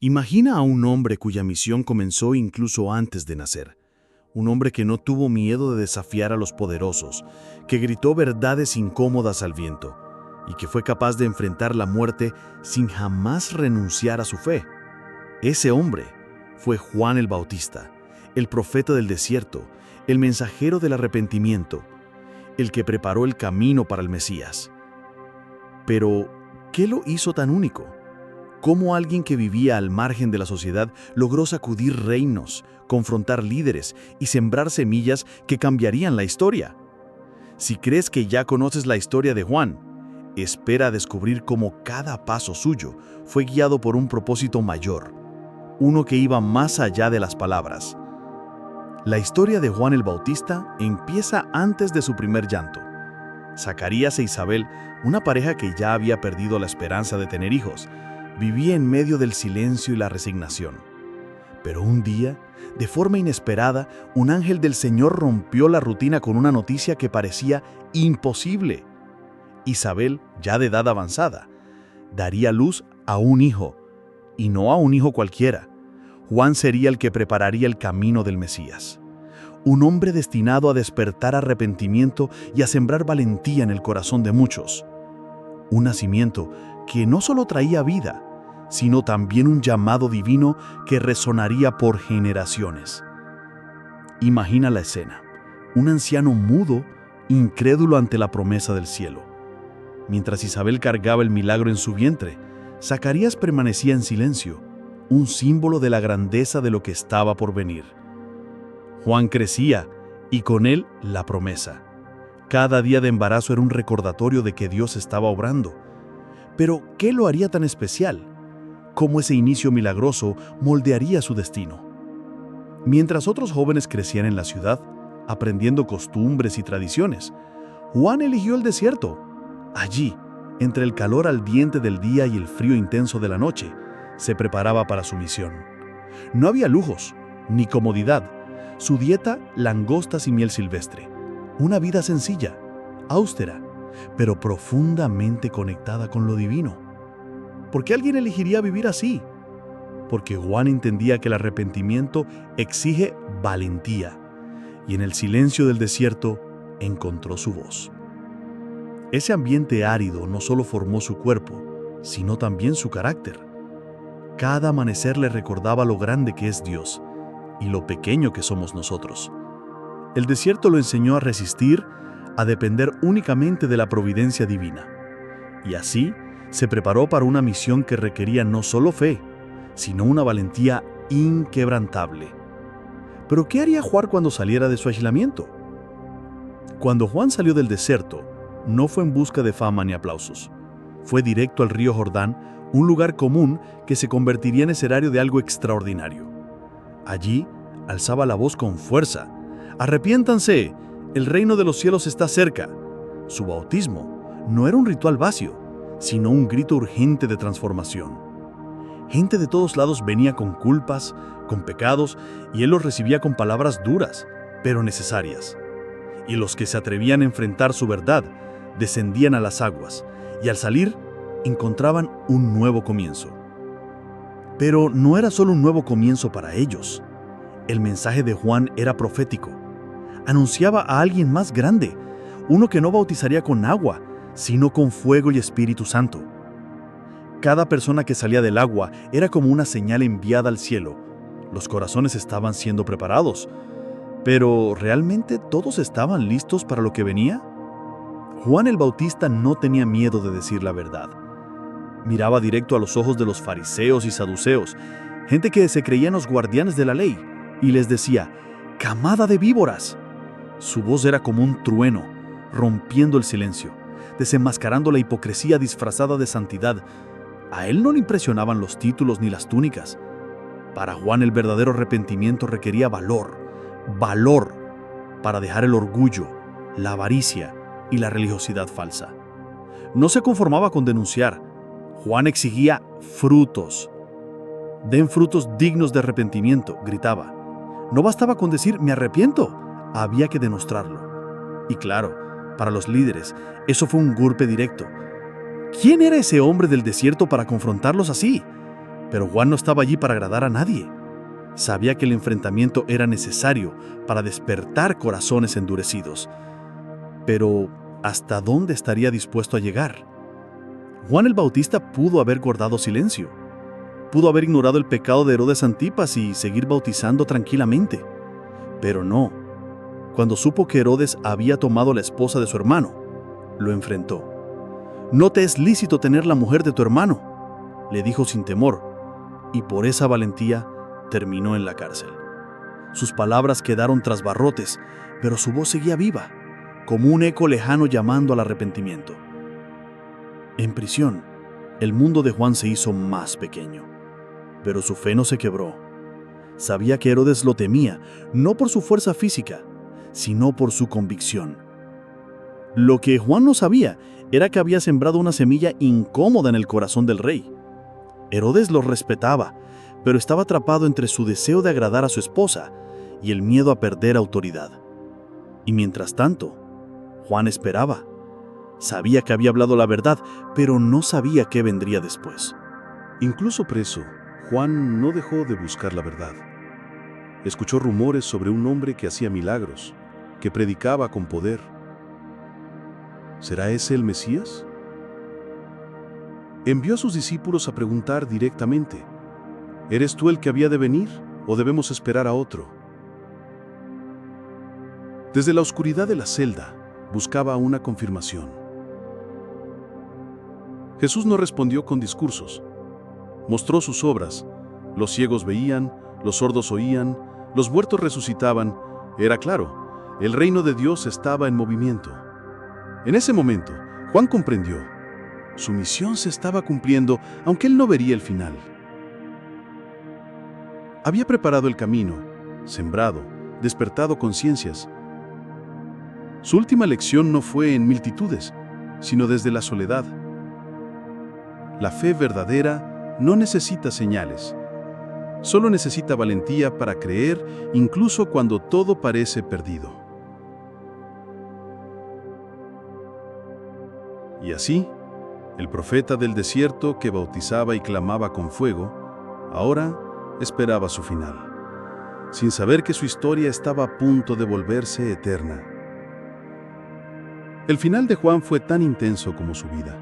Imagina a un hombre cuya misión comenzó incluso antes de nacer. Un hombre que no tuvo miedo de desafiar a los poderosos, que gritó verdades incómodas al viento y que fue capaz de enfrentar la muerte sin jamás renunciar a su fe. Ese hombre fue Juan el Bautista, el profeta del desierto, el mensajero del arrepentimiento, el que preparó el camino para el Mesías. Pero, ¿qué lo hizo tan único? ¿Cómo alguien que vivía al margen de la sociedad logró sacudir reinos, confrontar líderes y sembrar semillas que cambiarían la historia? Si crees que ya conoces la historia de Juan, espera a descubrir cómo cada paso suyo fue guiado por un propósito mayor, uno que iba más allá de las palabras. La historia de Juan el Bautista empieza antes de su primer llanto. Zacarías e Isabel, una pareja que ya había perdido la esperanza de tener hijos, vivía en medio del silencio y la resignación. Pero un día, de forma inesperada, un ángel del Señor rompió la rutina con una noticia que parecía imposible. Isabel, ya de edad avanzada, daría luz a un hijo, y no a un hijo cualquiera. Juan sería el que prepararía el camino del Mesías. Un hombre destinado a despertar arrepentimiento y a sembrar valentía en el corazón de muchos. Un nacimiento que no solo traía vida, sino también un llamado divino que resonaría por generaciones. Imagina la escena: un anciano mudo, incrédulo ante la promesa del cielo. Mientras Isabel cargaba el milagro en su vientre, Zacarías permanecía en silencio, un símbolo de la grandeza de lo que estaba por venir. Juan crecía, y con él la promesa. Cada día de embarazo era un recordatorio de que Dios estaba obrando. Pero, ¿qué lo haría tan especial? ¿Cómo ese inicio milagroso moldearía su destino? Mientras otros jóvenes crecían en la ciudad, aprendiendo costumbres y tradiciones, Juan eligió el desierto. Allí, entre el calor ardiente del día y el frío intenso de la noche, se preparaba para su misión. No había lujos, ni comodidad. Su dieta, langostas y miel silvestre. Una vida sencilla, austera, pero profundamente conectada con lo divino. ¿Por qué alguien elegiría vivir así? Porque Juan entendía que el arrepentimiento exige valentía, y en el silencio del desierto encontró su voz. Ese ambiente árido no solo formó su cuerpo, sino también su carácter. Cada amanecer le recordaba lo grande que es Dios y lo pequeño que somos nosotros. El desierto lo enseñó a resistir, a depender únicamente de la providencia divina. Y así se preparó para una misión que requería no solo fe, sino una valentía inquebrantable. ¿Pero qué haría Juan cuando saliera de su aislamiento? Cuando Juan salió del desierto, no fue en busca de fama ni aplausos. Fue directo al río Jordán, un lugar común que se convertiría en escenario de algo extraordinario. Allí, alzaba la voz con fuerza: «¡Arrepiéntanse! El reino de los cielos está cerca». Su bautismo no era un ritual vacío, sino un grito urgente de transformación. Gente de todos lados venía con culpas, con pecados, y él los recibía con palabras duras, pero necesarias. Y los que se atrevían a enfrentar su verdad, descendían a las aguas, y al salir, encontraban un nuevo comienzo. Pero no era solo un nuevo comienzo para ellos. El mensaje de Juan era profético. Anunciaba a alguien más grande, uno que no bautizaría con agua, sino con fuego y Espíritu Santo. Cada persona que salía del agua era como una señal enviada al cielo. Los corazones estaban siendo preparados. Pero, ¿realmente todos estaban listos para lo que venía? Juan el Bautista no tenía miedo de decir la verdad. Miraba directo a los ojos de los fariseos y saduceos, gente que se creían los guardianes de la ley, y les decía: «¡Camada de víboras!». Su voz era como un trueno, rompiendo el silencio, desenmascarando la hipocresía disfrazada de santidad. A él no le impresionaban los títulos ni las túnicas. Para Juan el verdadero arrepentimiento requería valor para dejar el orgullo, la avaricia y la religiosidad falsa. No se conformaba con denunciar. Juan exigía frutos. «Den frutos dignos de arrepentimiento», gritaba. No bastaba con decir «me arrepiento», había que demostrarlo. Y claro, para los líderes, eso fue un golpe directo. ¿Quién era ese hombre del desierto para confrontarlos así? Pero Juan no estaba allí para agradar a nadie. Sabía que el enfrentamiento era necesario para despertar corazones endurecidos. Pero, ¿hasta dónde estaría dispuesto a llegar? Juan el Bautista pudo haber guardado silencio. Pudo haber ignorado el pecado de Herodes Antipas y seguir bautizando tranquilamente. Pero no. Cuando supo que Herodes había tomado la esposa de su hermano, lo enfrentó. «No te es lícito tener la mujer de tu hermano», le dijo sin temor, y por esa valentía terminó en la cárcel. Sus palabras quedaron tras barrotes, pero su voz seguía viva, como un eco lejano llamando al arrepentimiento. En prisión, el mundo de Juan se hizo más pequeño, pero su fe no se quebró. Sabía que Herodes lo temía, no por su fuerza física, sino por su convicción. Lo que Juan no sabía era que había sembrado una semilla incómoda en el corazón del rey. Herodes lo respetaba, pero estaba atrapado entre su deseo de agradar a su esposa y el miedo a perder autoridad. Y mientras tanto, Juan esperaba. Sabía que había hablado la verdad, pero no sabía qué vendría después. Incluso preso, Juan no dejó de buscar la verdad. Escuchó rumores sobre un hombre que hacía milagros, que predicaba con poder. ¿Será ese el Mesías? Envió a sus discípulos a preguntar directamente: ¿eres tú el que había de venir o debemos esperar a otro? Desde la oscuridad de la celda, buscaba una confirmación. Jesús no respondió con discursos. Mostró sus obras. Los ciegos veían, los sordos oían, los muertos resucitaban. Era claro, el reino de Dios estaba en movimiento. En ese momento, Juan comprendió. Su misión se estaba cumpliendo, aunque él no vería el final. Había preparado el camino, sembrado, despertado conciencias. Su última lección no fue en multitudes, sino desde la soledad. La fe verdadera no necesita señales. Solo necesita valentía para creer, incluso cuando todo parece perdido. Y así, el profeta del desierto que bautizaba y clamaba con fuego, ahora esperaba su final, sin saber que su historia estaba a punto de volverse eterna. El final de Juan fue tan intenso como su vida.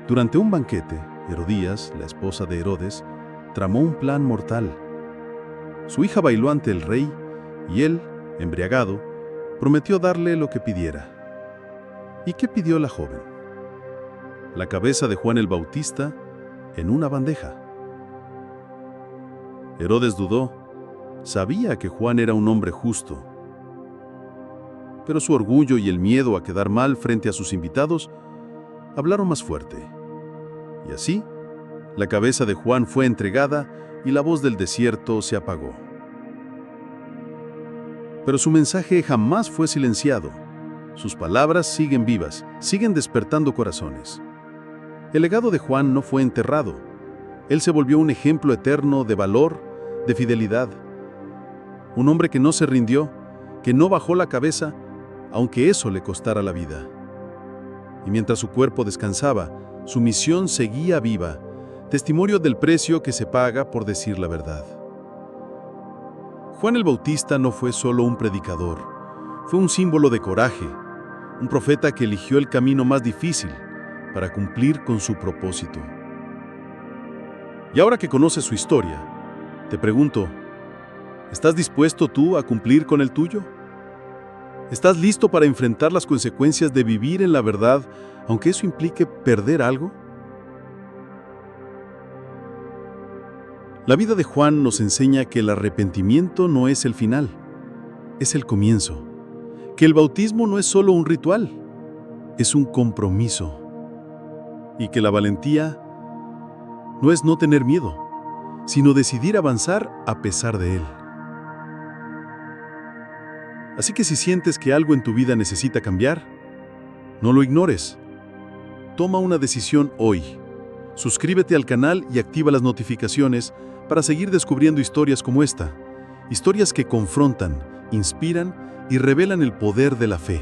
Durante un banquete, Herodías, la esposa de Herodes, tramó un plan mortal. Su hija bailó ante el rey y él, embriagado, prometió darle lo que pidiera. ¿Y qué pidió la joven? La cabeza de Juan el Bautista en una bandeja. Herodes dudó. Sabía que Juan era un hombre justo. Pero su orgullo y el miedo a quedar mal frente a sus invitados hablaron más fuerte. Y así, la cabeza de Juan fue entregada y la voz del desierto se apagó. Pero su mensaje jamás fue silenciado. Sus palabras siguen vivas, siguen despertando corazones. El legado de Juan no fue enterrado. Él se volvió un ejemplo eterno de valor, de fidelidad. Un hombre que no se rindió, que no bajó la cabeza, aunque eso le costara la vida. Y mientras su cuerpo descansaba, su misión seguía viva, testimonio del precio que se paga por decir la verdad. Juan el Bautista no fue solo un predicador, fue un símbolo de coraje, un profeta que eligió el camino más difícil para cumplir con su propósito. Y ahora que conoces su historia, te pregunto, ¿estás dispuesto tú a cumplir con el tuyo? ¿Estás listo para enfrentar las consecuencias de vivir en la verdad, aunque eso implique perder algo? La vida de Juan nos enseña que el arrepentimiento no es el final, es el comienzo. Que el bautismo no es solo un ritual, es un compromiso. Y que la valentía no es no tener miedo, sino decidir avanzar a pesar de él. Así que si sientes que algo en tu vida necesita cambiar, no lo ignores. Toma una decisión hoy. Suscríbete al canal y activa las notificaciones para seguir descubriendo historias como esta. Historias que confrontan, inspiran y revelan el poder de la fe.